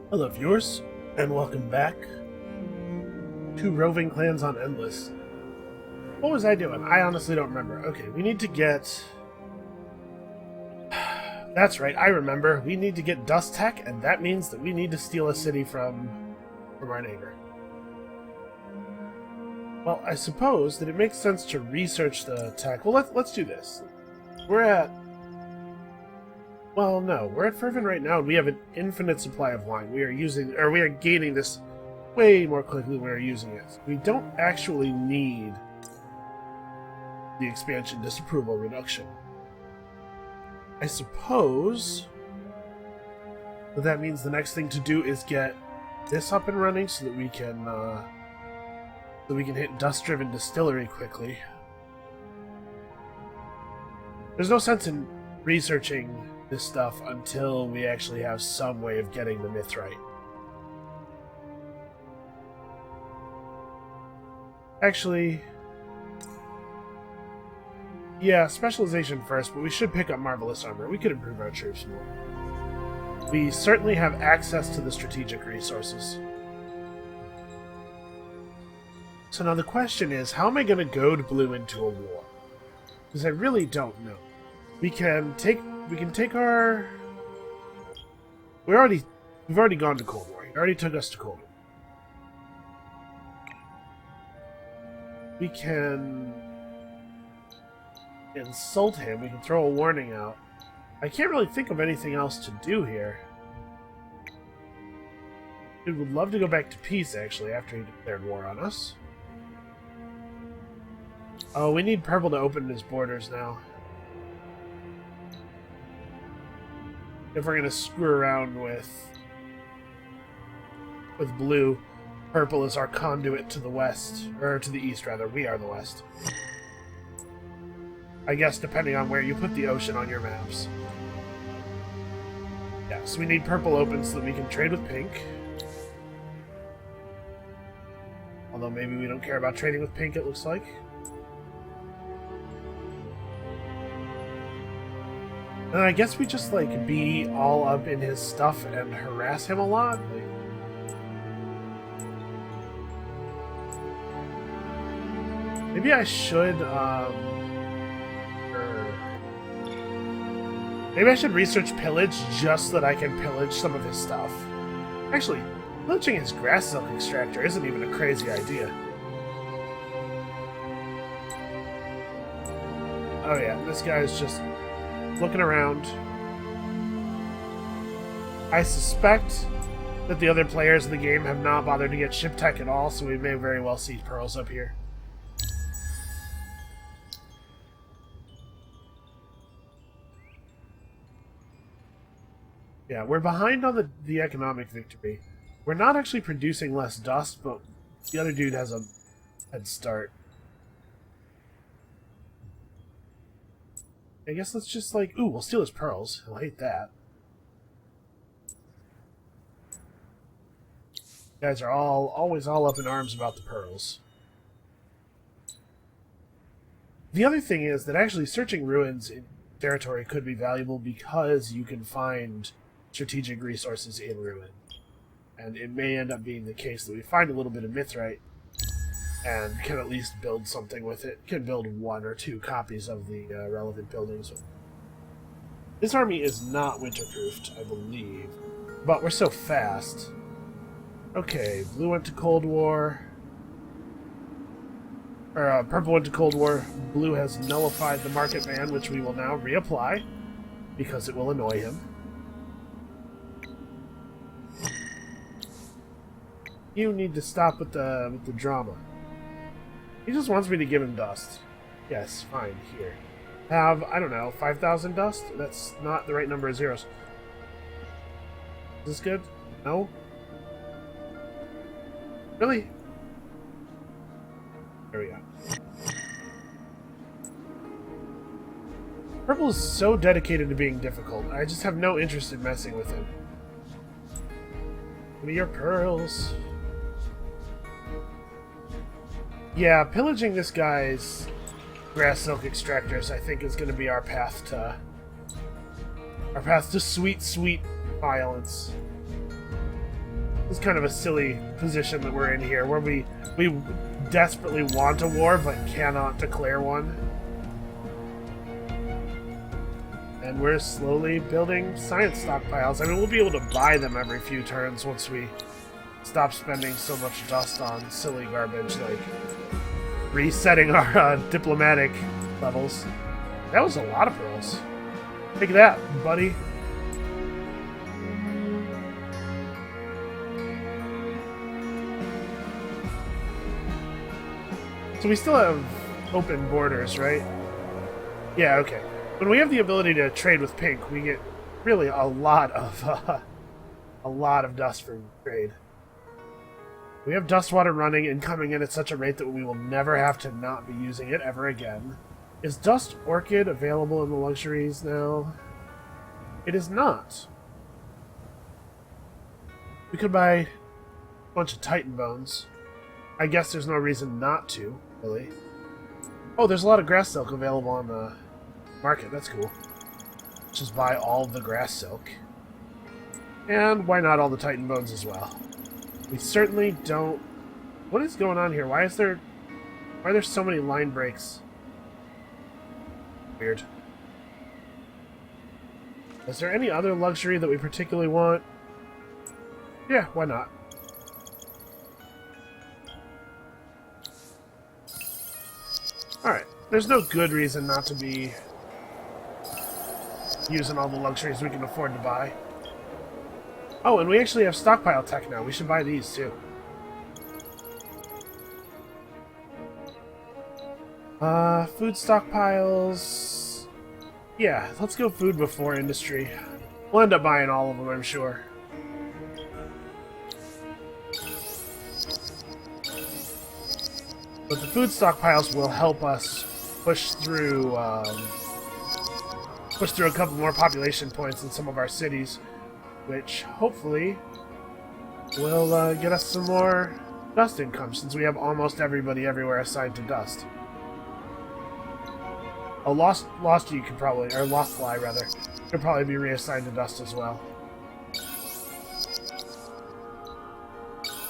Hello viewers, and welcome back to Roving Clans on Endless. What was I doing? I honestly don't remember. Okay, we need to get... That's right, I remember. We need to get dust tech, and that means that we need to steal a city from our neighbor. Well, I suppose that it makes sense to research the tech. Well, let's do this. We're at... Well, no, we're at Fervent right now, and we have an infinite supply of wine. We are gaining this way more quickly than we are using it. We don't actually need the expansion disapproval reduction. I suppose that means the next thing to do is get this up and running so that we can hit dust-driven distillery quickly. There's no sense in researching this stuff until we actually have some way of getting the myth right. Actually, yeah, specialization first, but we should pick up marvelous armor. We could improve our troops more. We certainly have access to the strategic resources. So now the question is, how am I going to goad Blue into a war? Because I really don't know. We can take our... We've already gone to Cold War. He already took us to Cold War. We can insult him. We can throw a warning out. I can't really think of anything else to do here. We would love to go back to peace, actually, after he declared war on us. Oh, we need Purple to open his borders now. If we're gonna screw around with Blue, Purple is our conduit to the west, or to the east rather. We are the west. I guess depending on where you put the ocean on your maps. Yeah, so we need Purple open so that we can trade with Pink. Although maybe we don't care about trading with Pink, it looks like. And I guess we just, like, be all up in his stuff and harass him a lot. Like, maybe I should, maybe I should research pillage just so that I can pillage some of his stuff. Actually, pillaging his grass silk extractor isn't even a crazy idea. Oh yeah, this guy's just looking around. I suspect that the other players in the game have not bothered to get ship tech at all, so we may very well see pearls up here. Yeah, we're behind on the economic victory. We're not actually producing less dust, but the other dude has a head start. I guess let's just, like... Ooh, we'll steal his pearls. He'll hate that. You guys are always all up in arms about the pearls. The other thing is that actually searching ruins in territory could be valuable because you can find strategic resources in ruin. And it may end up being the case that we find a little bit of mithrite and can at least build something with it. Can build 1 or 2 copies of the relevant buildings. This army is not winterproofed, I believe. But we're so fast. Okay, Blue went to Cold War. Or, Purple went to Cold War. Blue has nullified the market ban, which we will now reapply, because it will annoy him. You need to stop with the drama. He just wants me to give him dust. Yes, fine, here. Have, I don't know, 5,000 dust? That's not the right number of zeros. Is this good? No? Really? There we go. Purple is so dedicated to being difficult. I just have no interest in messing with him. Give me your pearls. Yeah, pillaging this guy's grass silk extractors, I think, is going to be our path to sweet, sweet violence. It's kind of a silly position that we're in here, where we desperately want a war, but cannot declare one. And we're slowly building science stockpiles. I mean, we'll be able to buy them every few turns once we stop spending so much dust on silly garbage, like resetting our diplomatic levels. That was a lot of pearls. Take that, buddy. So we still have open borders, right? Yeah, okay. When we have the ability to trade with pink, we get really a lot of dust for trade. We have dust water running and coming in at such a rate that we will never have to not be using it ever again. Is Dust Orchid available in the luxuries now? It is not. We could buy a bunch of Titan Bones. I guess there's no reason not to, really. Oh, there's a lot of grass silk available on the market. That's cool. Just buy all the grass silk. And why not all the Titan Bones as well? We certainly don't... What is going on here? Why are there so many line breaks? Weird. Is there any other luxury that we particularly want? Yeah, why not? Alright, there's no good reason not to be using all the luxuries we can afford to buy. Oh, and we actually have stockpile tech now. We should buy these too. Food stockpiles... Yeah, let's go food before industry. We'll end up buying all of them, I'm sure. But the food stockpiles will help us push through a couple more population points in some of our cities, which hopefully will get us some more dust income, since we have almost everybody everywhere assigned to dust. Oh, Lost You could probably, or Lost Fly rather, could probably be reassigned to dust as well.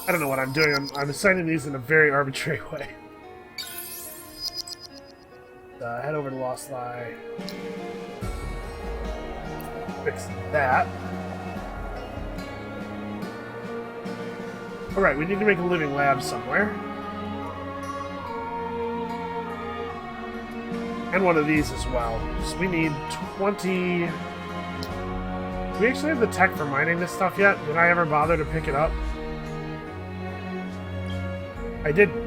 I don't know what I'm doing. I'm assigning these in a very arbitrary way. Head over to Lost Fly. Fix that. Alright, we need to make a living lab somewhere. And one of these as well. So we need 20... Do we actually have the tech for mining this stuff yet? Did I ever bother to pick it up? I didn't.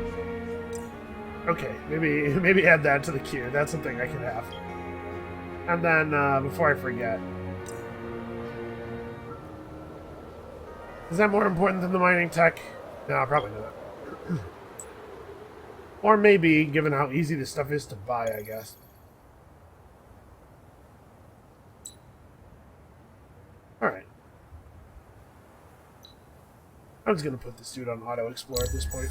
Okay, maybe add that to the queue. That's something I can have. And then, before I forget... Is that more important than the mining tech? No, probably not. Or maybe, given how easy this stuff is to buy, I guess. Alright. I'm just going to put this dude on Auto Explore at this point.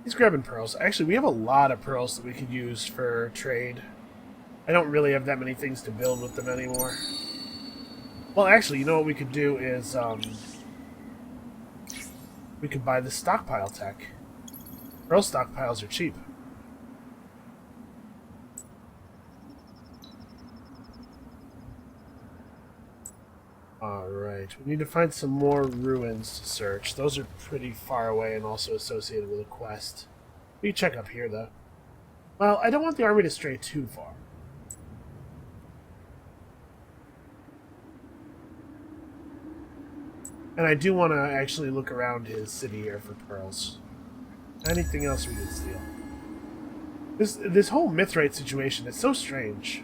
He's grabbing pearls. Actually, we have a lot of pearls that we could use for trade. I don't really have that many things to build with them anymore. Well, actually, you know what we could do is, we could buy the stockpile tech. Pearl stockpiles are cheap. Alright, we need to find some more ruins to search. Those are pretty far away and also associated with a quest. We can check up here, though. Well, I don't want the army to stray too far. And I do want to actually look around his city here for pearls. Anything else we can steal? This whole Mithrite situation is so strange.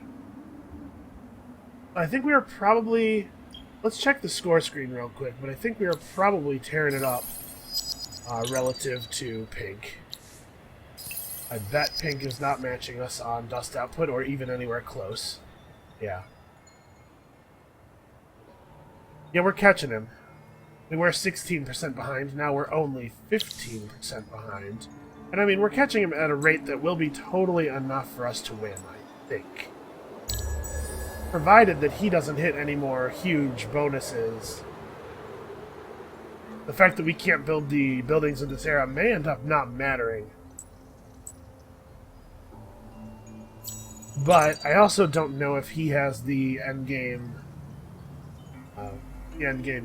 I think we are probably... Let's check the score screen real quick, but I think we are probably tearing it up relative to Pink. I bet Pink is not matching us on dust output or even anywhere close. Yeah. Yeah, we're catching him. We were 16% behind, now we're only 15% behind. And I mean, we're catching him at a rate that will be totally enough for us to win, I think. provided that he doesn't hit any more huge bonuses. The fact that we can't build the buildings in this era may end up not mattering. But I also don't know if he has the endgame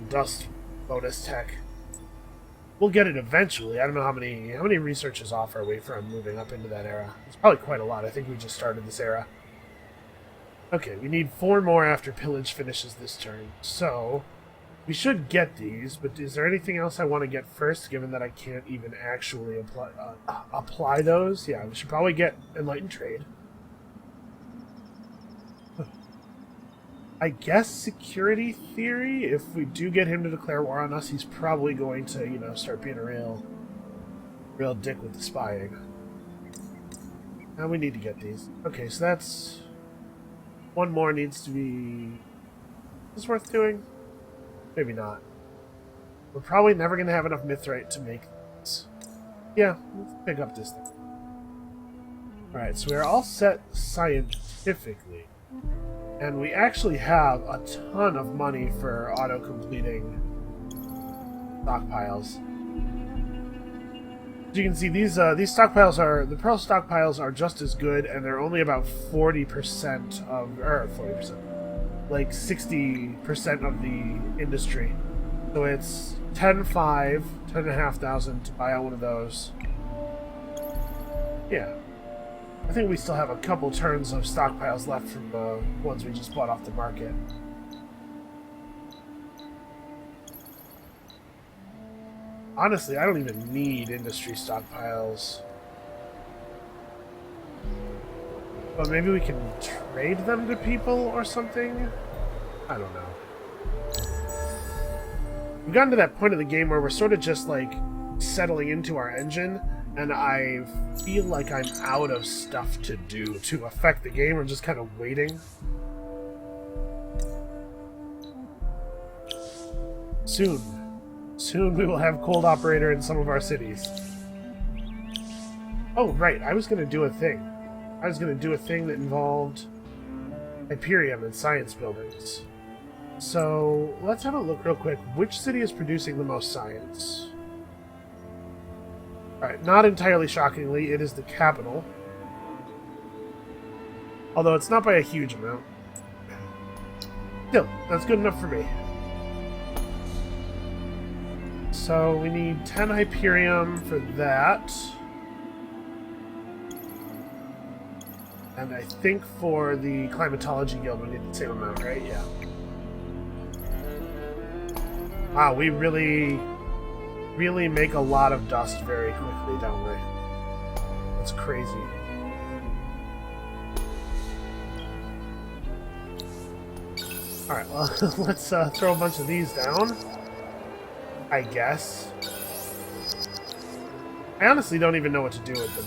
dust bonus tech. We'll get it eventually. I don't know how many researches off are we from moving up into that era. It's probably quite a lot. I think we just started this era. Okay, we need 4 more after Pillage finishes this turn. So we should get these, but is there anything else I want to get first, given that I can't even actually apply those? Yeah, we should probably get Enlightened Trade. I guess security theory, if we do get him to declare war on us, he's probably going to, you know, start being a real dick with the spying. Now we need to get these. Okay, so that's... one more needs to be... is this worth doing? Maybe not. We're probably never going to have enough mithrite to make this. Yeah, let's pick up this thing. Alright, so we're all set scientifically. And we actually have a ton of money for auto-completing stockpiles. As you can see, these stockpiles are... the pearl stockpiles are just as good, and they're only about 40% of... or 40%. Like 60% of the industry. So it's 10,500 to buy out one of those. Yeah. I think we still have a couple turns of stockpiles left from the ones we just bought off the market. Honestly, I don't even need industry stockpiles. But maybe we can trade them to people or something? I don't know. We've gotten to that point of the game where we're sort of just like settling into our engine, and I feel like I'm out of stuff to do to affect the game. I'm just kind of waiting. Soon we will have Cold Operator in some of our cities. Oh, right, I was going to do a thing. I was going to do a thing that involved Hyperium and science buildings. So, let's have a look real quick. Which city is producing the most science? Alright, not entirely shockingly, it is the capital. Although it's not by a huge amount. Still, that's good enough for me. So we need 10 Hyperium for that. And I think for the Climatology Guild we need the same amount, right? Yeah. Wow, we really make a lot of dust very quickly, don't we? That's crazy. Alright, well, let's throw a bunch of these down. I guess. I honestly don't even know what to do with them.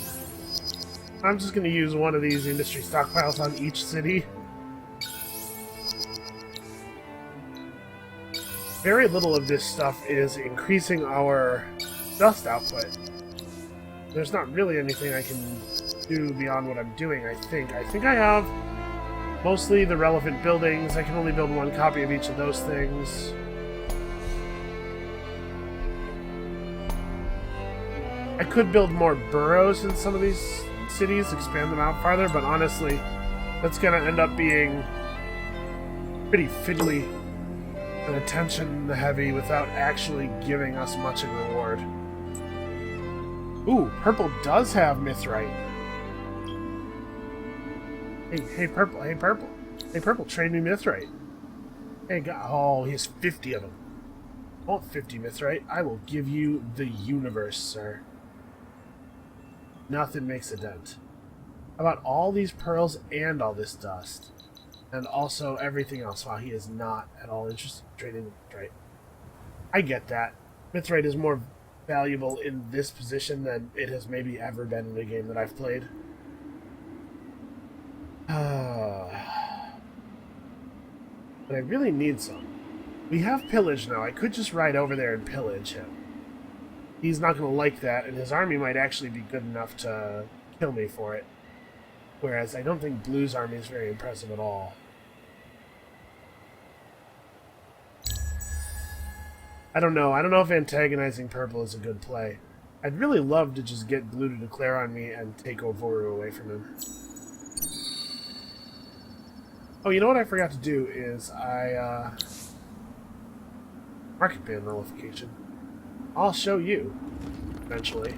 I'm just going to use one of these industry stockpiles on each city. Very little of this stuff is increasing our dust output. There's not really anything I can do beyond what I'm doing, I think. I think I have mostly the relevant buildings. I can only build one copy of each of those things. I could build more boroughs in some of these cities, expand them out farther, but honestly, that's going to end up being pretty fiddly and attention-heavy without actually giving us much in reward. Ooh, purple does have mithrite. Hey, purple, hey, purple. Hey, purple, trade me mithrite. Hey, oh, he has 50 of them. I want 50 mithrite. I will give you the universe, sir. Nothing makes a dent. How about all these pearls and all this dust? And also everything else. Wow, he is not at all interested in trading mithrite. I get that. Mithrite is more valuable in this position than it has maybe ever been in a game that I've played. But I really need some. We have pillage now. I could just ride over there and pillage him. He's not going to like that, and his army might actually be good enough to kill me for it. Whereas I don't think Blue's army is very impressive at all. I don't know. I don't know if antagonizing purple is a good play. I'd really love to just get blue to declare on me and take Ovoru away from him. Oh, you know what I forgot to do is market ban nullification. I'll show you eventually.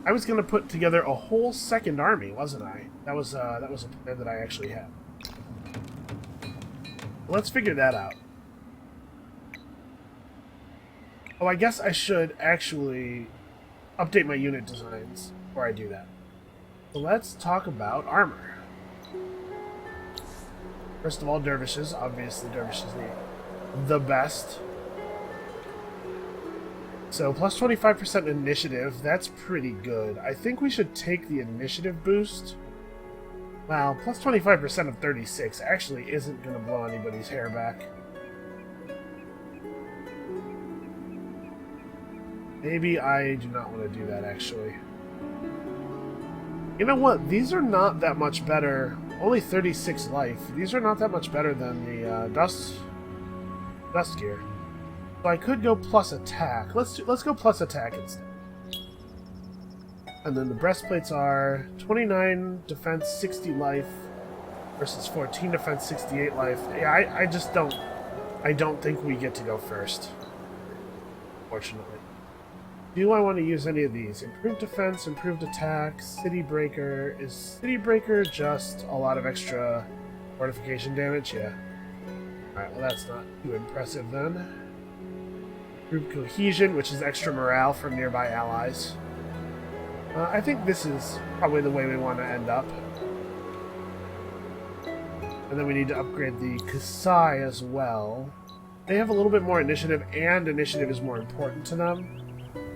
I was going to put together a whole second army, wasn't I? That was a plan that I actually had. Let's figure that out. Oh, I guess I should actually update my unit designs before I do that. So let's talk about armor. First of all, dervishes. Obviously, dervishes need the best. So, plus 25% initiative. That's pretty good. I think we should take the initiative boost. Wow, plus 25% of 36 actually isn't going to blow anybody's hair back. Maybe I do not want to do that, actually. You know what? These are not that much better. Only 36 life. These are not that much better than the dust gear. So I could go plus attack. Let's go plus attack instead. And then the breastplates are 29 defense, 60 life versus 14 defense, 68 life. Yeah, I just don't. I don't think we get to go first. Fortunately. Do I want to use any of these? Improved defense, improved attack, city breaker. Is city breaker just a lot of extra fortification damage? Yeah. Alright, well that's not too impressive then. Improved cohesion, which is extra morale from nearby allies. I think this is probably the way we want to end up. And then we need to upgrade the Kasai as well. They have a little bit more initiative, and initiative is more important to them.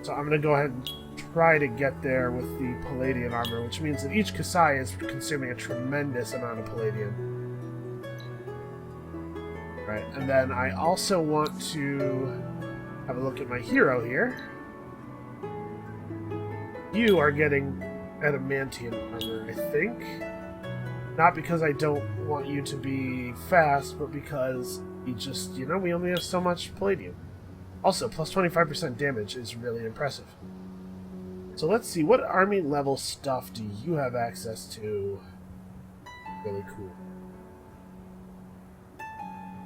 So I'm going to go ahead and try to get there with the Palladian armor, which means that each Kasai is consuming a tremendous amount of Palladian. Right, and then I also want to have a look at my hero here. You are getting adamantium armor, I think. Not because I don't want you to be fast, but because you just, you know, we only have so much Palladium. Also, plus 25% damage is really impressive. So let's see, what army level stuff do you have access to? Really cool.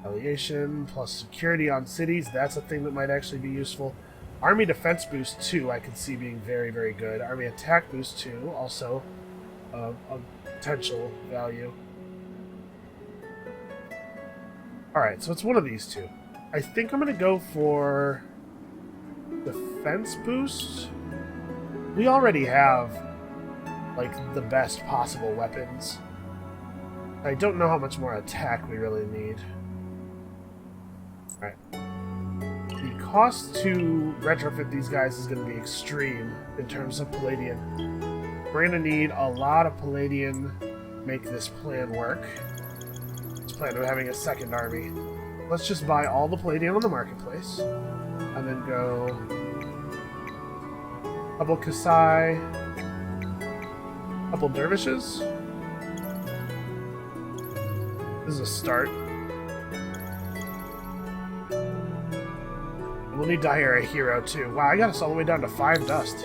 Retaliation, plus security on cities, that's a thing that might actually be useful. Army defense boost 2, I can see being very, very good. Army attack boost 2, also a potential value. Alright, so it's one of these two. I think I'm going to go for defense boost. We already have, like, the best possible weapons. I don't know how much more attack we really need. Alright. The cost to retrofit these guys is going to be extreme in terms of Palladian. We're going to need a lot of Palladian to make this plan work. This plan of having a second army. Let's just buy all the Palladium on the marketplace. And then go... couple Kasai. Couple Dervishes. This is a start. We'll need to hire a hero too. Wow, I got us all the way down to 5 dust.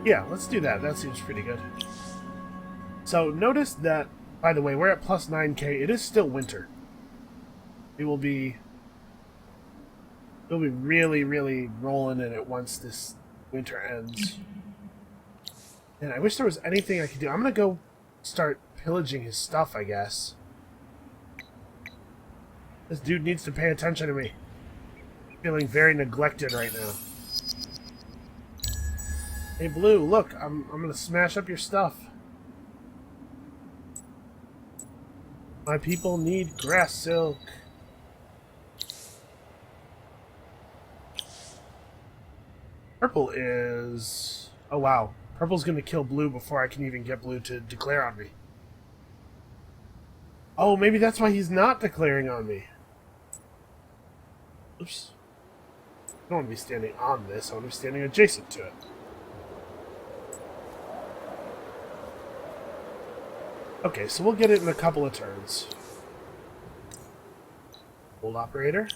Yeah, let's do that. That seems pretty good. So notice that, by the way, we're at plus 9k. It is still winter. We will be... we'll be really, really rolling in it once this winter ends. And I wish there was anything I could do. I'm going to go start pillaging his stuff, I guess. This dude needs to pay attention to me. I'm feeling very neglected right now. Hey, Blue, look, I'm going to smash up your stuff. My people need grass silk. Purple is... oh, wow. Purple's going to kill Blue before I can even get Blue to declare on me. Oh, maybe that's why he's not declaring on me. Oops. I don't want to be standing on this. I want to be standing adjacent to it. Okay, so we'll get it in a couple of turns. Cold operator.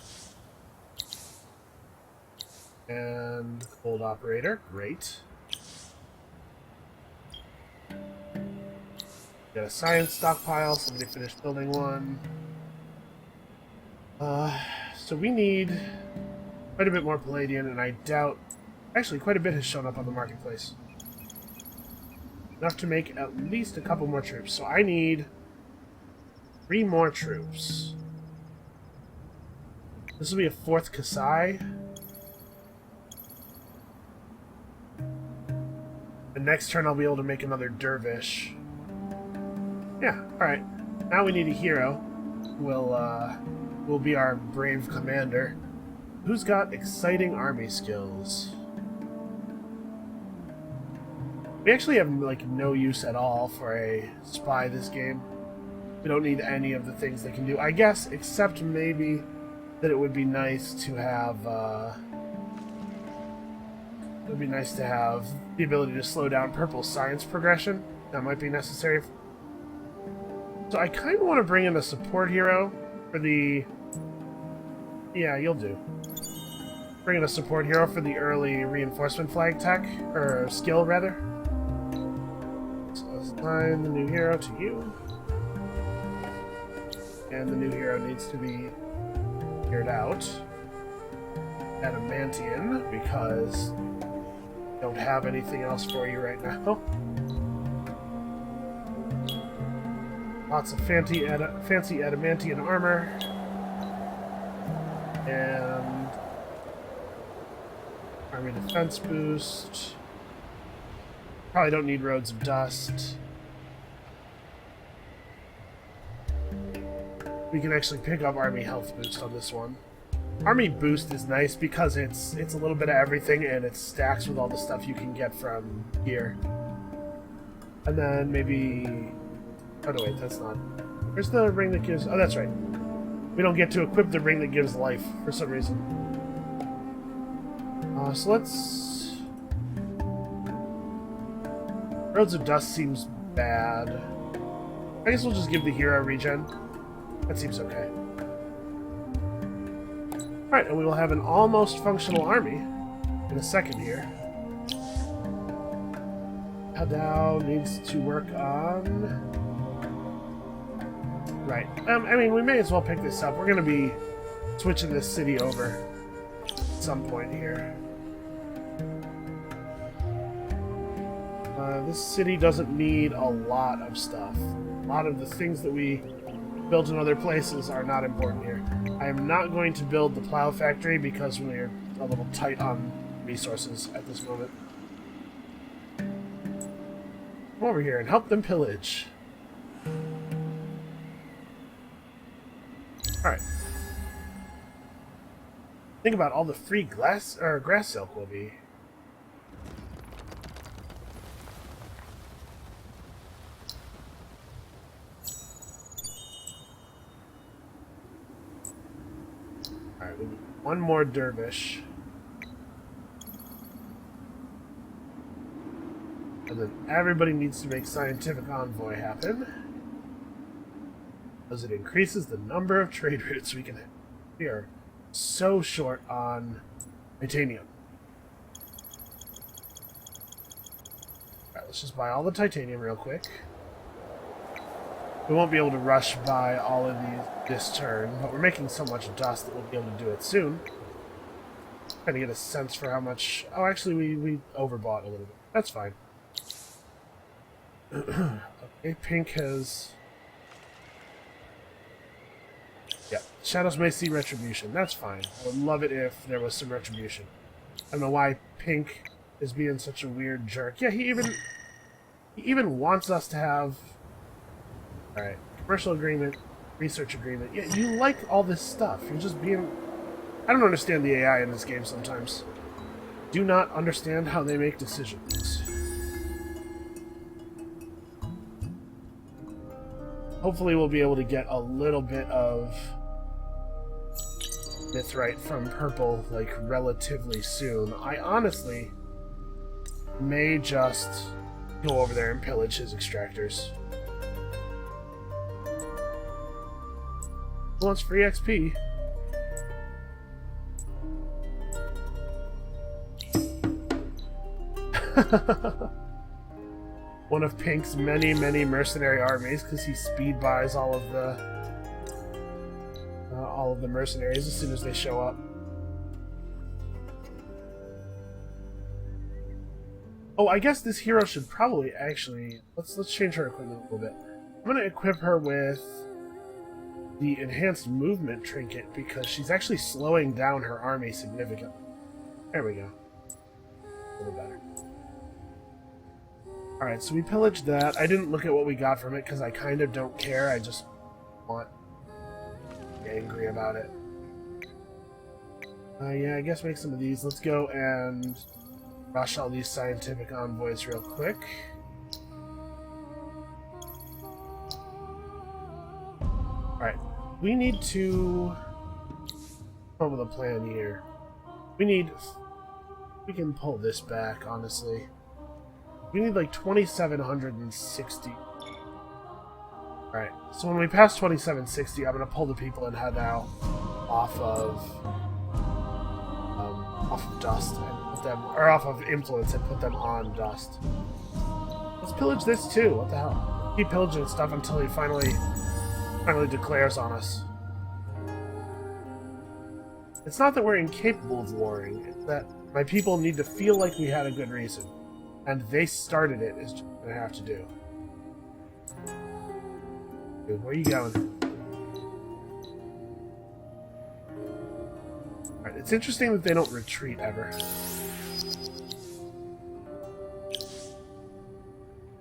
And cold operator. Great. Got a science stockpile. Somebody finished building one. So we need quite a bit more palladium, and I doubt... Actually, quite a bit has shown up on the marketplace. Enough to make at least a couple more troops. So I need 3 more troops. This will be a 4th Kasai. The next turn I'll be able to make another dervish. Yeah, alright. Now we need a hero. Will be our brave commander. Who's got exciting army skills? We actually have, like, no use at all for a spy this game. We don't need any of the things they can do. I guess, except maybe that it would be nice to have, it would be nice to have the ability to slow down Purple's science progression. That might be necessary. So I kind of want to bring in a support hero for the... Yeah, you'll do. Bring in a support hero for the early reinforcement flag tech, or skill, rather. Assign the new hero to you. And the new hero needs to be cleared out. Adamantian, because I don't have anything else for you right now. Lots of fancy adamantian armor. And army defense boost. Probably don't need roads of dust. We can actually pick up army health boost on this one. Army boost is nice because it's a little bit of everything, and it stacks with all the stuff you can get from here. And then maybe... Oh no, wait, that's not... Where's the ring that gives... Oh, that's right. We don't get to equip the ring that gives life for some reason. So let's... Roads of Dust seems bad. I guess we'll just give the hero regen. That seems okay. Alright, and we will have an almost functional army in a second here. Hadao needs to work on... Right. I mean, we may as well pick this up. We're going to be switching this city over at some point here. This city doesn't need a lot of stuff. A lot of the things that we built in other places are not important here. I am not going to build the plow factory because we're a little tight on resources at this moment. Come over here and help them pillage. Alright. Think about all the free grass silk will be. Alright, we need one more dervish. And then everybody needs to make Scientific Envoy happen. Because it increases the number of trade routes we can have. We are so short on titanium. Alright, let's just buy all the titanium real quick. We won't be able to rush by all of these this turn, but we're making so much dust that we'll be able to do it soon. Trying to get a sense for how much... Oh, actually, we overbought a little bit. That's fine. Okay, pink has... Yeah, shadows may see retribution. That's fine. I would love it if there was some retribution. I don't know why pink is being such a weird jerk. Yeah, he even wants us to have... Alright, commercial agreement, research agreement. Yeah, you like all this stuff. You're just being... I don't understand the AI in this game sometimes. Do not understand how they make decisions. Hopefully we'll be able to get a little bit of mithrite from purple, like, relatively soon. I honestly may just go over there and pillage his extractors. Who wants free XP? One of Pink's many, many mercenary armies, because he speed buys all of the mercenaries as soon as they show up. Oh, I guess this hero should probably actually let's change her equipment a little bit. I'm going to equip her with the enhanced movement trinket because she's actually slowing down her army significantly. There we go. A little better. Alright, so we pillaged that. I didn't look at what we got from it because I kind of don't care. I just want to be angry about it. Yeah, I guess make some of these. Let's go and rush all these scientific envoys real quick. Alright, we need to come up with a plan here. We can pull this back, honestly. We need like 2,760. Alright, so when we pass 2,760, I'm going to pull the people and head out off of dust and put them, or off of influence and put them on dust. Let's pillage this too. What the hell? Keep pillaging stuff until he finally declares on us. It's not that we're incapable of warring, it's that my people need to feel like we had a good reason. And they started it, is what they have to do. Dude, where are you going? Alright, it's interesting that they don't retreat ever.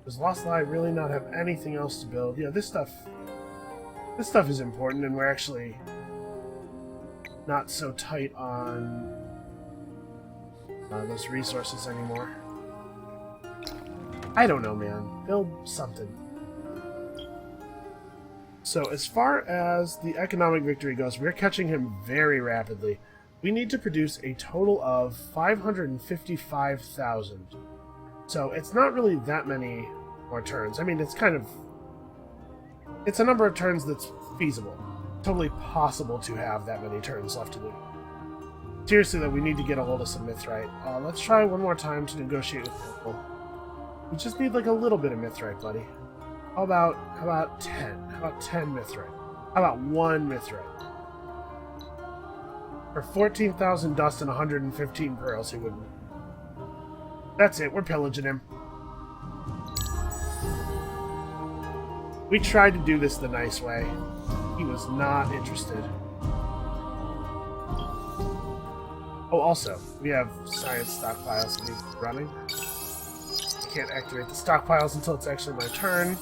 Does Lost Lie really not have anything else to build? Yeah, this stuff is important, and we're actually not so tight on those resources anymore. I don't know, man. Build something. So, as far as the economic victory goes, we're catching him very rapidly. We need to produce a total of 555,000. So, it's not really that many more turns. I mean, it's kind of... It's a number of turns that's feasible. Totally possible to have that many turns left to do. Seriously, though, we need to get a hold of some mithrite. Let's try one more time to negotiate with people. We just need like a little bit of mithrite, buddy. How about 10? How about 10 mithrite? How about 1 mithrite? For 14,000 dust and 115 pearls, he wouldn't. That's it, we're pillaging him. We tried to do this the nice way. He was not interested. Oh, also, we have science stockpiles that need running. Can't activate the stockpiles until it's actually my turn.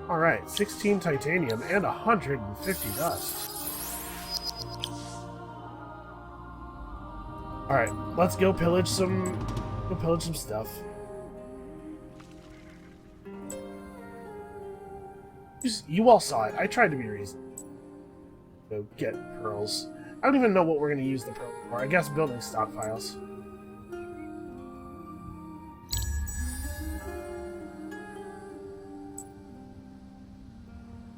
Alright, 16 titanium and 150 dust. Alright, let's go pillage some stuff. You all saw it. I tried to be reasonable. Go get pearls. I don't even know what we're going to use the pearl for. I guess building stockpiles.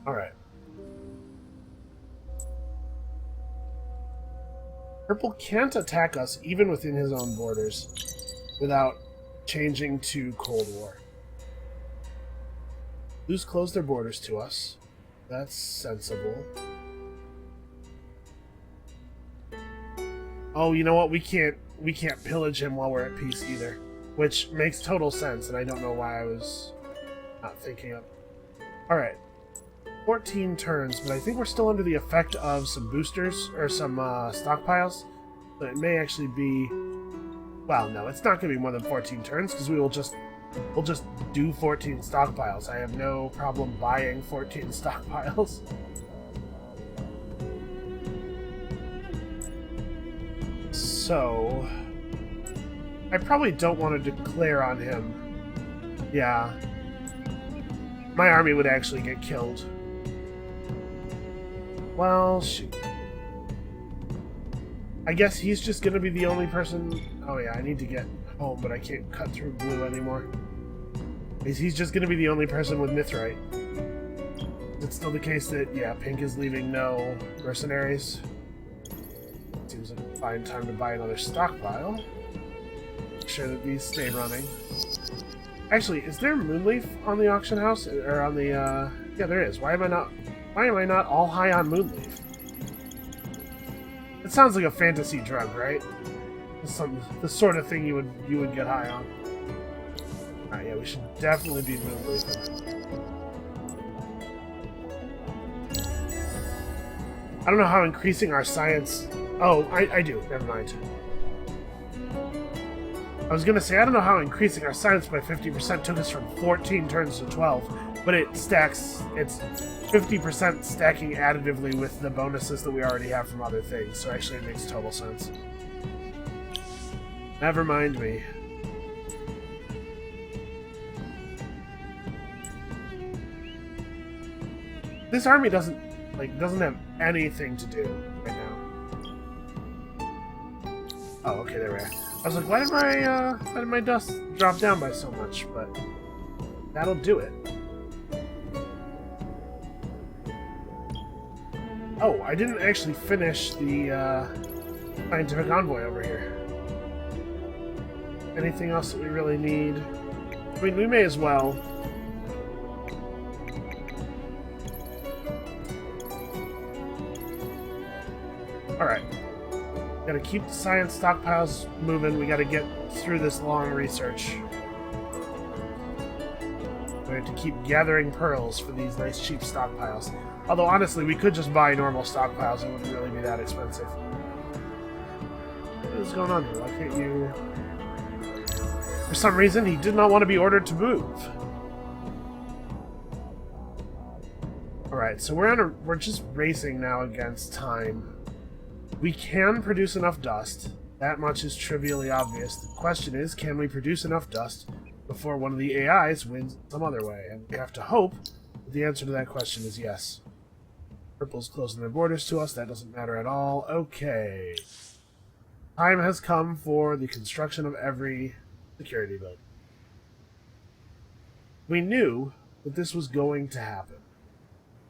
Alright. Purple can't attack us even within his own borders without changing to Cold War. Blues close their borders to us. That's sensible. Oh, you know what? We can't pillage him while we're at peace either. Which makes total sense, and I don't know why I was not thinking of it. Alright. 14 turns, but I think we're still under the effect of some boosters, or some stockpiles. So it may actually be... Well, no, it's not going to be more than 14 turns, because we'll just do 14 stockpiles. I have no problem buying 14 stockpiles. So... I probably don't want to declare on him. Yeah. My army would actually get killed. Well, shoot. I guess he's just gonna be the only person... Oh yeah, I need to get home, but I can't cut through blue anymore. He's just gonna be the only person with mithrite. it still the case that, yeah, pink is leaving no mercenaries? Seems like a fine time to buy another stockpile. Make sure that these stay running. Actually, is there Moonleaf on the auction house? Or on the, yeah, there is. Why am I not all high on Moonleaf? It sounds like a fantasy drug, right? The sort of thing you would get high on. Alright, yeah, we should definitely be Moonleafing. I don't know how increasing our science... Oh, I do. Never mind. I was gonna say, I don't know how increasing our science by 50% took us from 14 turns to 12, but it stacks... It's 50% stacking additively with the bonuses that we already have from other things, so actually it makes total sense. Never mind me. This army doesn't have anything to do right now. Oh, okay, there we are. I was like, why did my dust drop down by so much? But that'll do it. Oh, I didn't actually finish the scientific envoy over here. Anything else that we really need? I mean, we may as well. Alright. Gotta keep the science stockpiles moving. We gotta get through this long research. We have to keep gathering pearls for these nice cheap stockpiles. Although, honestly, we could just buy normal stockpiles. It wouldn't really be that expensive. What is going on here? Why can't you... For some reason, he did not want to be ordered to move. Alright, so we're just racing now against time. We can produce enough dust. That much is trivially obvious. The question is, can we produce enough dust before one of the AIs wins some other way? And we have to hope that the answer to that question is yes. Purple's closing their borders to us. That doesn't matter at all. Okay. Time has come for the construction of every security building. We knew that this was going to happen.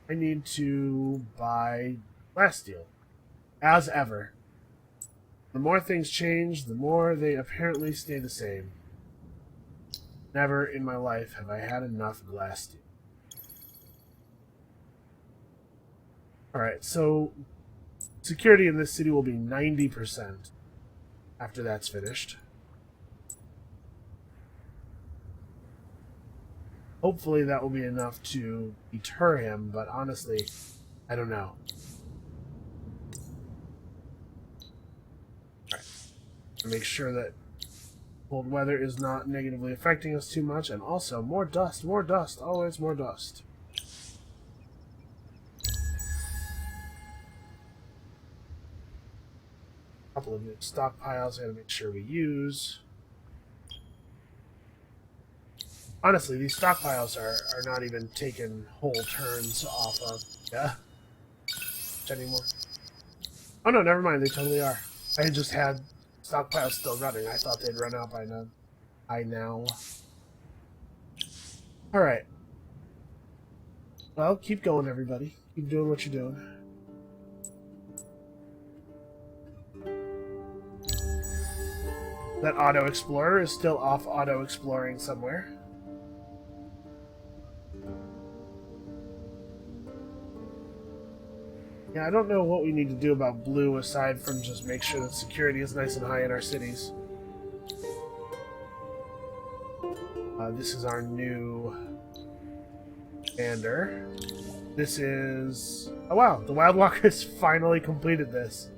I need to buy glass steel. As ever. The more things change, the more they apparently stay the same. Never in my life have I had enough glass steel. Alright, so security in this city will be 90% after that's finished. Hopefully that will be enough to deter him, but honestly, I don't know. Make sure that cold weather is not negatively affecting us too much, and also more dust, always more dust. A couple of new stockpiles I gotta make sure we use. Honestly, these stockpiles are not even taking whole turns off of anymore. Oh no, never mind, they totally are. I had just had stockpiles still running. I thought they'd run out by now. Alright. Well, keep going, everybody. Keep doing what you're doing. That auto-explorer is still off auto-exploring somewhere. Yeah, I don't know what we need to do about blue aside from just make sure that security is nice and high in our cities. This is our new commander. This is... Oh wow, the Wildwalkers finally completed this.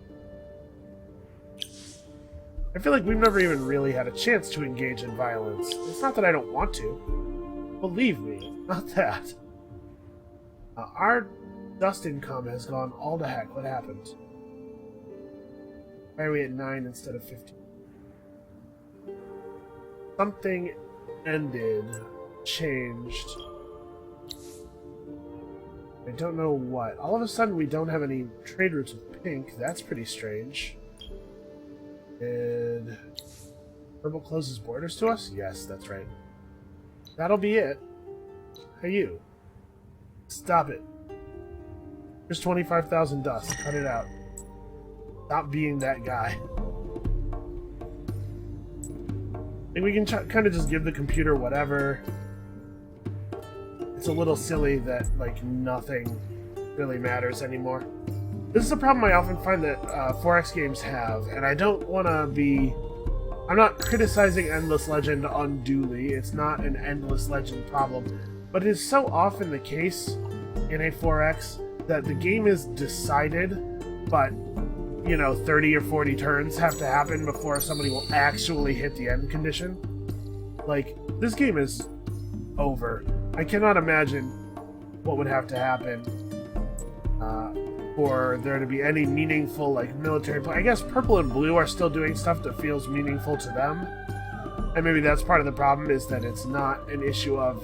I feel like we've never even really had a chance to engage in violence. It's not that I don't want to. Believe me, not that. Our dust income has gone all to heck. What happened? Why are we at 9 instead of 15? Something ended, changed. I don't know what. All of a sudden we don't have any trade routes with pink. That's pretty strange. Did purple close his borders to us? Yes, that's right. That'll be it. Hey, you. Stop it. There's 25,000 dust. Cut it out. Stop being that guy. I think we can kind of just give the computer whatever. It's a little silly that, like, nothing really matters anymore. This is a problem I often find that 4X games have, and I don't want to be... I'm not criticizing Endless Legend unduly. It's not an Endless Legend problem. But it is so often the case in a 4X that the game is decided, but, you know, 30 or 40 turns have to happen before somebody will actually hit the end condition. Like, this game is over. I cannot imagine what would have to happen for there to be any meaningful, like, military play. I guess purple and blue are still doing stuff that feels meaningful to them. And maybe that's part of the problem, is that it's not an issue of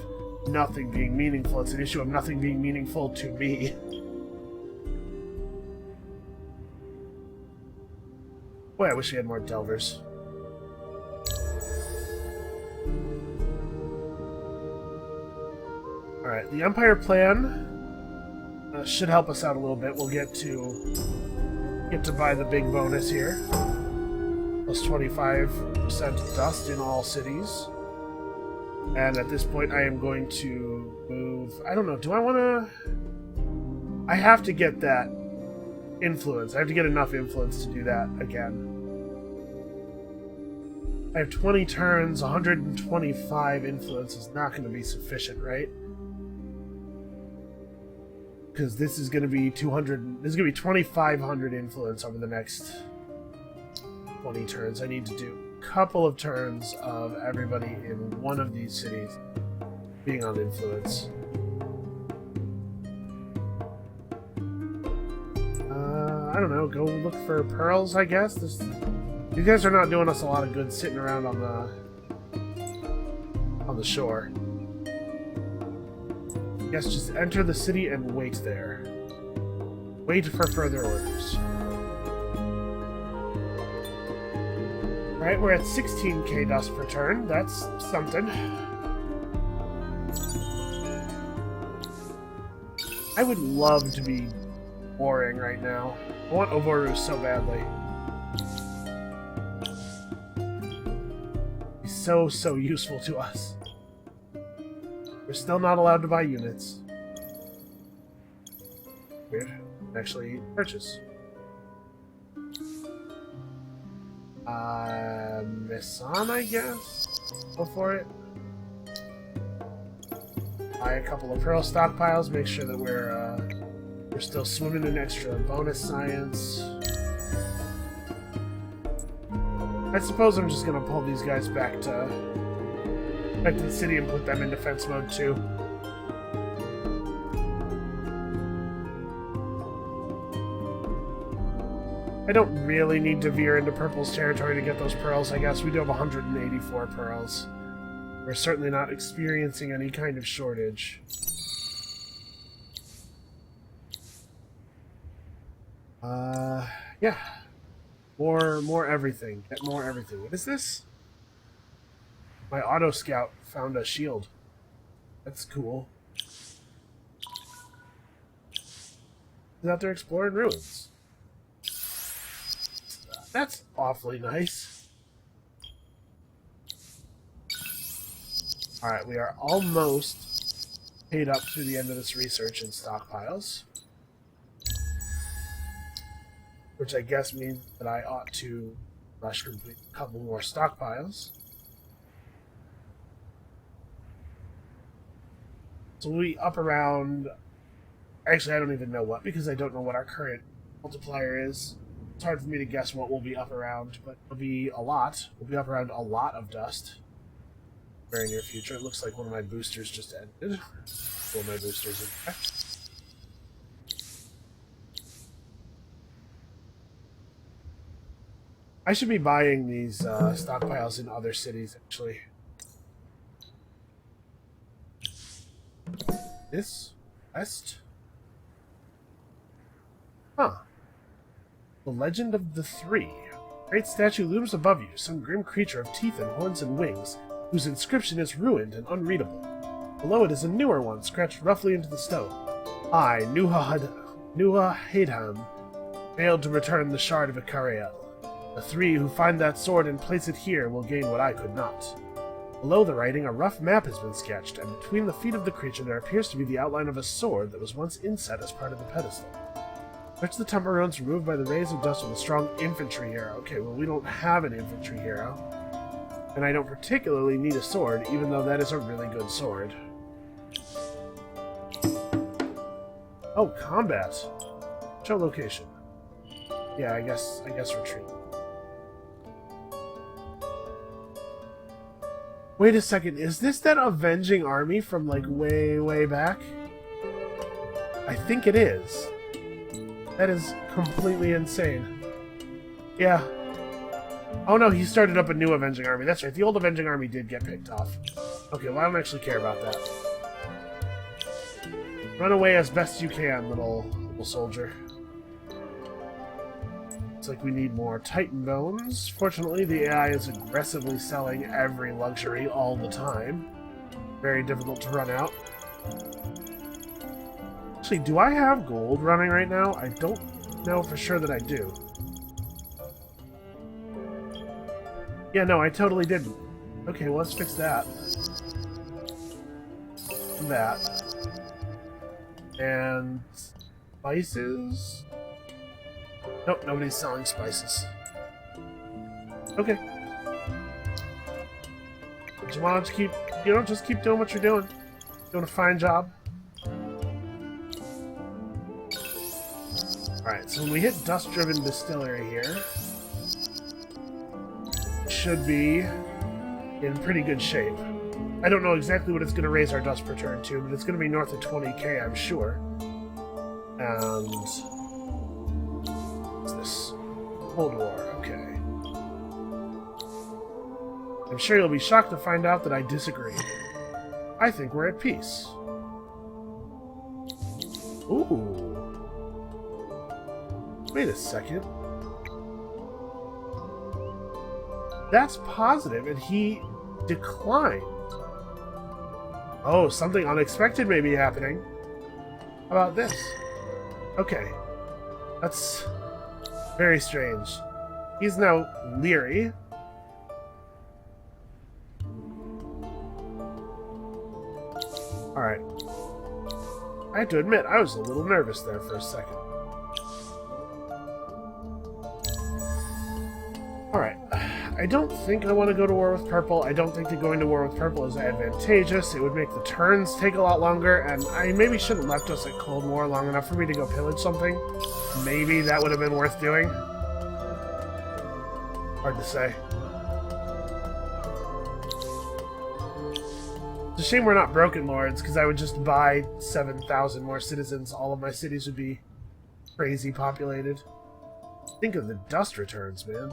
nothing being meaningful. It's an issue of nothing being meaningful to me. Boy, I wish we had more Delvers. Alright, the Empire plan should help us out a little bit. We'll get to buy the big bonus here. Plus 25% dust in all cities. And at this point I am going to move... I don't know, do I want to... I have to get that influence. I have to get enough influence to do that again. I have 20 turns, 125 influence is not going to be sufficient, right? Because this is going to be 200. This is going to be 2,500 influence over the next 20 turns. I need to do a couple of turns of everybody in one of these cities being on influence. I don't know. Go look for pearls, I guess. You guys are not doing us a lot of good sitting around on the shore. I guess just enter the city and wait there. Wait for further orders. Alright, we're at 16k dust per turn. That's something. I would love to be warring right now. I want Ovoru so badly. He's so useful to us. We're still not allowed to buy units. Weird. Actually, purchase. Missan, I guess? Go for it. Buy a couple of pearl stockpiles, make sure that we're still swimming in extra bonus science. I suppose I'm just gonna pull these guys back to the city and put them in defense mode too. I don't really need to veer into Purple's territory to get those pearls, I guess. We do have 184 pearls. We're certainly not experiencing any kind of shortage. Yeah. More everything. Get more everything. What is this? My auto scout found a shield. That's cool. He's out there exploring ruins. That's awfully nice. Alright, we are almost paid up through the end of this research in stockpiles. Which I guess means that I ought to rush complete a couple more stockpiles. So we'll be up around... Actually, I don't even know what, because I don't know what our current multiplier is. It's hard for me to guess what we'll be up around, but it'll be a lot. We'll be up around a lot of dust. Very near future. It looks like one of my boosters just ended. One of my boosters, in fact. I should be buying these stockpiles in other cities, actually. This? West? Huh. The Legend of the Three. A great statue looms above you, some grim creature of teeth and horns and wings, whose inscription is ruined and unreadable. Below it is a newer one, scratched roughly into the stone. I, Nua Hadam failed to return the shard of Ikariel. The three who find that sword and place it here will gain what I could not. Below the writing, a rough map has been sketched, and between the feet of the creature there appears to be the outline of a sword that was once inset as part of the pedestal. Search the temple ruins removed by the rays of dust with a strong infantry hero. Okay, well, we don't have an infantry hero. And I don't particularly need a sword, even though that is a really good sword. Oh, combat. Show location. Yeah, I guess retreat. Wait a second, is this that avenging army from, like, way, way back? I think it is. That is completely insane. Yeah. Oh no, he started up a new avenging army. That's right, the old avenging army did get picked off. Okay, well I don't actually care about that. Run away as best you can, little soldier. Looks like we need more Titan bones. Fortunately, the AI is aggressively selling every luxury all the time. Very difficult to run out. Actually, do I have gold running right now? I don't know for sure that I do. Yeah, no, I totally didn't. Okay, well, let's fix that. That. And spices? Nope, nobody's selling spices. Okay. Just why don't you just keep doing what you're doing. Doing a fine job. Alright, so when we hit dust-driven distillery here, should be in pretty good shape. I don't know exactly what it's going to raise our dust per turn to, but it's going to be north of 20k, I'm sure. And what's this? Cold War, okay. I'm sure you'll be shocked to find out that I disagree. I think we're at peace. Ooh. Wait a second. That's positive, and he declined. Oh, something unexpected may be happening. How about this? Okay. That's very strange. He's now leery. Alright. I have to admit, I was a little nervous there for a second. Alright. I don't think I want to go to war with purple. I don't think that going to war with purple is advantageous. It would make the turns take a lot longer, and I maybe shouldn't have left us at Cold War long enough for me to go pillage something. Maybe that would have been worth doing. Hard to say. It's a shame we're not Broken Lords, because I would just buy 7,000 more citizens. All of my cities would be crazy populated. Think of the dust returns, man.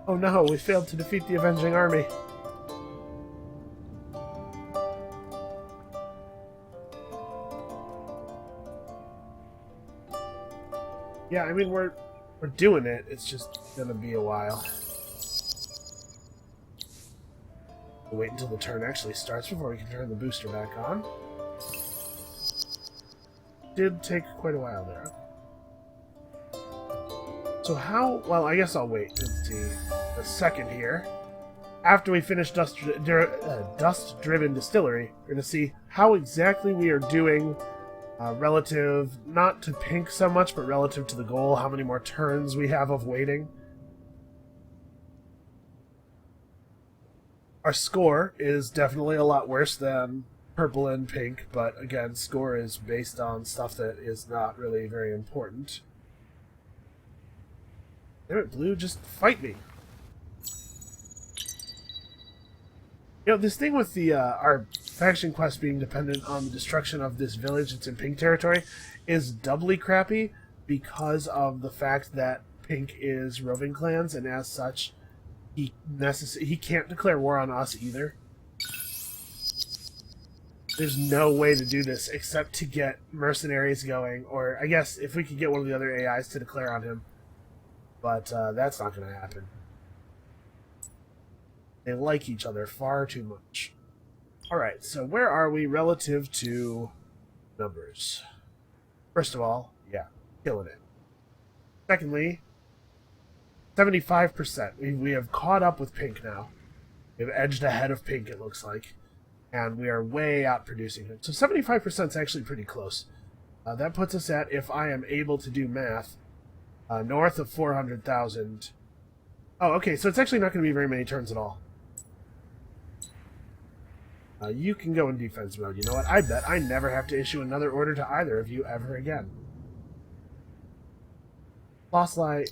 Oh no, we failed to defeat the Avenging Army. Yeah, I mean, we're doing it. It's just gonna be a while. We'll wait until the turn actually starts before we can turn the booster back on. Did take quite a while there. So how... Well, I guess I'll wait. Let's see. A second here. After we finish Dust-Driven Distillery, we're going to see how exactly we are doing relative, not to pink so much, but relative to the goal, how many more turns we have of waiting. Our score is definitely a lot worse than purple and pink, but again, score is based on stuff that is not really very important. Damn it, blue, just fight me. You know, this thing with the our faction quest being dependent on the destruction of this village that's in pink territory is doubly crappy because of the fact that pink is Roving Clans, and as such, he can't declare war on us either. There's no way to do this except to get mercenaries going, or I guess if we could get one of the other AIs to declare on him. But that's not going to happen. They like each other far too much. Alright, so where are we relative to numbers? First of all, yeah, killing it. Secondly, 75%. We have caught up with Pink now. We've edged ahead of Pink, it looks like. And we are way out producing him. So 75% is actually pretty close. That puts us at, if I am able to do math, north of 400,000. Oh, okay, so it's actually not going to be very many turns at all. You can go in defense mode. You know what? I bet I never have to issue another order to either of you ever again. Lost Light.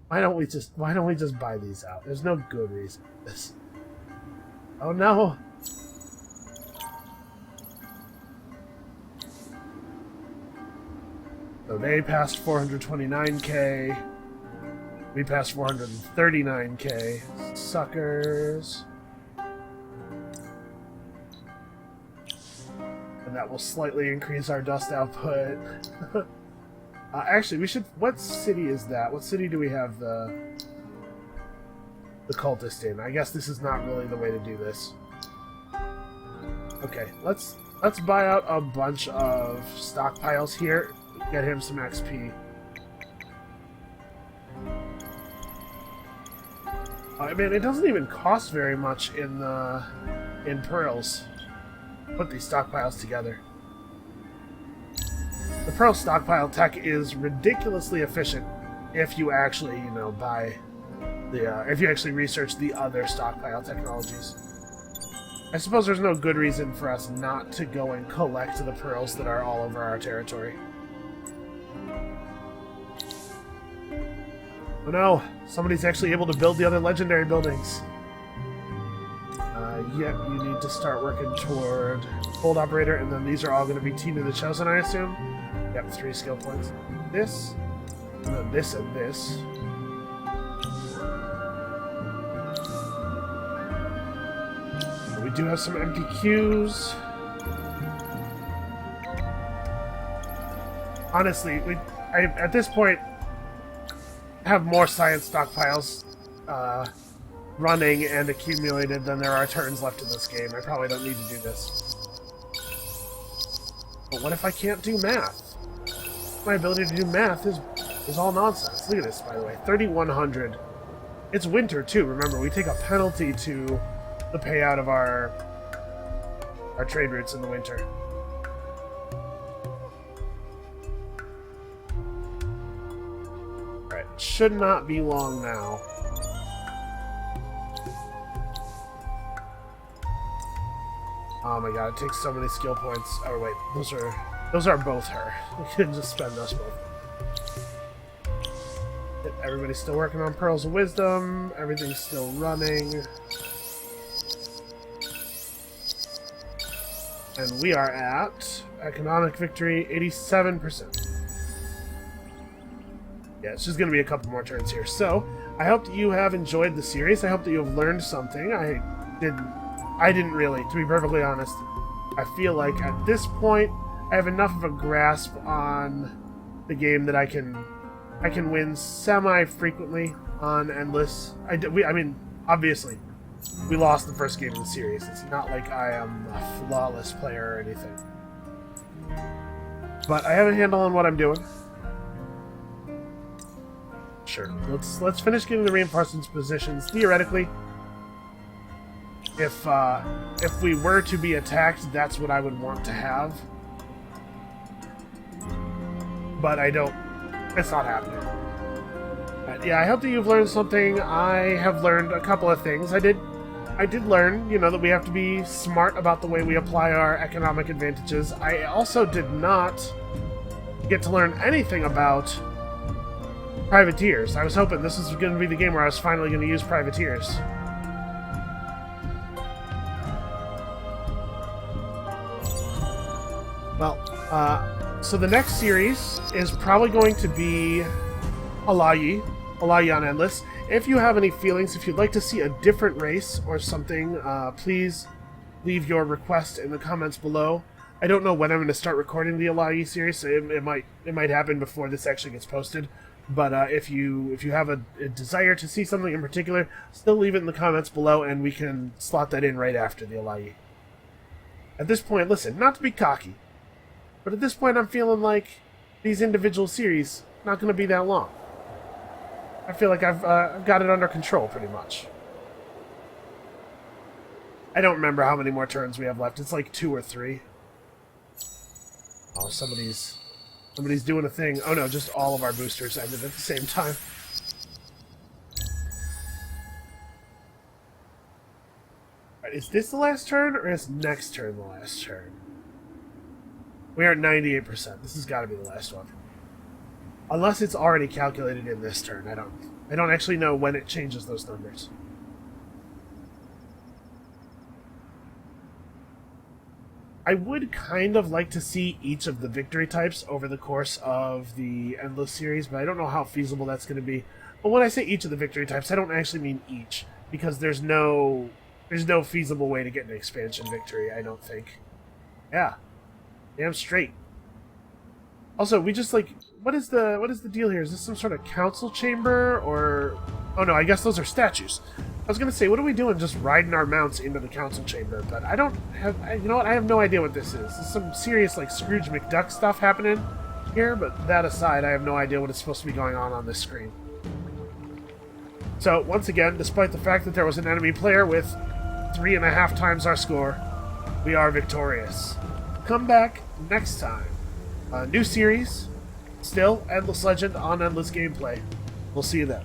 Why don't we just buy these out? There's no good reason for this. Oh no! So they passed 429k. We passed 439k. Suckers. And that will slightly increase our dust output. Actually, we should... What city is that? What city do we have the cultist in? I guess this is not really the way to do this. Okay, let's buy out a bunch of stockpiles here. Get him some XP. I mean, it doesn't even cost very much in pearls. Put these stockpiles together. The pearl stockpile tech is ridiculously efficient if you actually, you know, buy the if you actually research the other stockpile technologies. I suppose there's no good reason for us not to go and collect the pearls that are all over our territory. Oh no! Somebody's actually able to build the other legendary buildings. Yep, you need to start working toward Hold Operator, and then these are all going to be Team of the Chosen, I assume? Yep, 3 skill points. This, and then this and this. We do have some empty queues. Honestly, at this point, have more science stockpiles running and accumulated than there are turns left in this game. I probably don't need to do this. But what if I can't do math? My ability to do math is all nonsense. Look at this, by the way. 3,100. It's winter, too. Remember, we take a penalty to the payout of our trade routes in the winter. Alright, should not be long now. Oh my god, it takes so many skill points. Oh wait, those are both her. We can just spend those both. Everybody's still working on Pearls of Wisdom. Everything's still running. And we are at economic victory 87%. Yeah, it's just going to be a couple more turns here. So, I hope that you have enjoyed the series. I hope that you have learned something. I didn't really, to be perfectly honest. I feel like at this point, I have enough of a grasp on the game that I can win semi-frequently on Endless. I mean, obviously, we lost the first game of the series. It's not like I am a flawless player or anything. But I have a handle on what I'm doing. Sure, let's finish getting the reinforcements positions. Theoretically, if we were to be attacked, that's what I would want to have. But I don't. It's not happening. But yeah, I hope that you've learned something. I have learned a couple of things. I did learn, you know, that we have to be smart about the way we apply our economic advantages. I also did not get to learn anything about privateers. I was hoping this was going to be the game where I was finally going to use privateers. Well, so the next series is probably going to be Alayi on Endless. If you have any feelings, if you'd like to see a different race or something, please leave your request in the comments below. I don't know when I'm going to start recording the Alayi series, so it might happen before this actually gets posted. But if you have a desire to see something in particular, still leave it in the comments below, and we can slot that in right after the Alai. At this point, listen, not to be cocky, but at this point I'm feeling like these individual series not going to be that long. I feel like I've got it under control pretty much. I don't remember how many more turns we have left. It's like 2 or 3. Oh, somebody's doing a thing. Oh no, just all of our boosters ended at the same time. Right, is this the last turn, or is next turn the last turn? We are at 98%. This has got to be the last one. Unless it's already calculated in this turn. I don't actually know when it changes those numbers. I would kind of like to see each of the victory types over the course of the Endless series, but I don't know how feasible that's going to be. But when I say each of the victory types, I don't actually mean each, because there's no feasible way to get an expansion victory, I don't think. Yeah. Damn straight. Also, we just like... What is the deal here? Is this some sort of council chamber, or... Oh no, I guess those are statues. I was gonna say, what are we doing just riding our mounts into the council chamber? But I don't have... You know what? I have no idea what this is. This is some serious, like, Scrooge McDuck stuff happening here, but that aside, I have no idea what is supposed to be going on this screen. So, once again, despite the fact that there was an enemy player with 3.5 times our score, we are victorious. Come back next time. New series, still Endless Legend on Endless Gameplay. We'll see you then.